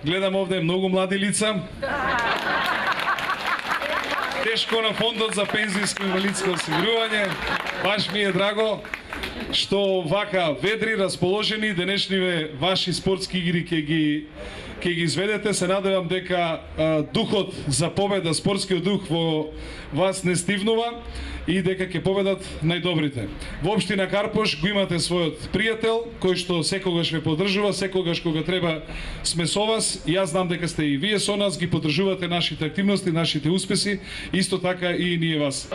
Гледам овде многу млади лица. Тешко на фондот за пензијско и инвалидско осигурување. Баш ми е драго што вака ведри, расположени денешниве ваши спортски игри ќе ги изведете. Се надевам дека духот за победа, спортскиот дух во вас не стивнува и дека ќе победат најдобрите. Во општина Карпош го имате својот пријател кој што секогаш ве поддржува, секогаш кога треба сме со вас. Јас знам дека сте и вие со нас, ги поддржувате нашите активности, нашите успеси, исто така и ние вас.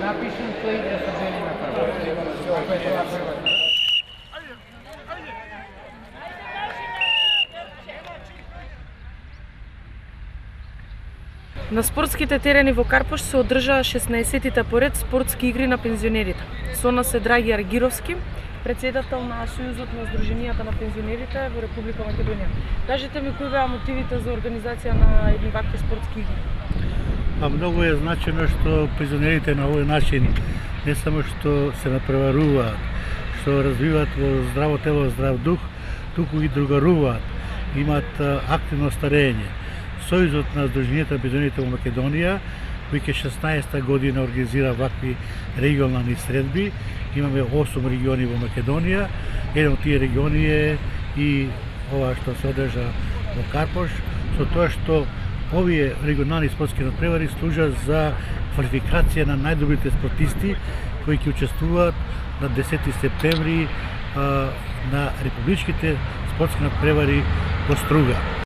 Напишем свои для сожаления на На спортските терени во Карпош се одржаа 16-тите поред спортски игри на пензионерите. Со нас е Драги Аргировски, председател на Сојузот на Сдруженијата на пензионерите во Република Македонија. Кажете ми кои беа мотивите за организација на едни вакви спортски игри? Многу е значено што пензионерите на овој начин не само што се напреваруваат, што развиваат во здраво тело, здрав дух, туку и другаруваат, имаат активно старење. Сојузот на Сдруженијата на пензионерите во Македонија, кој ке 16-та година организира вакви регионални средби. Имаме 8 региони во Македонија. Еден од тие региони е и ова што се одржа во Карпош, со тоа што овие регионални спортски надпревари служат за квалификација на најдобрите спортисти кои ќе учествуваат на 10 септември на републичките спортски надпревари во Струга.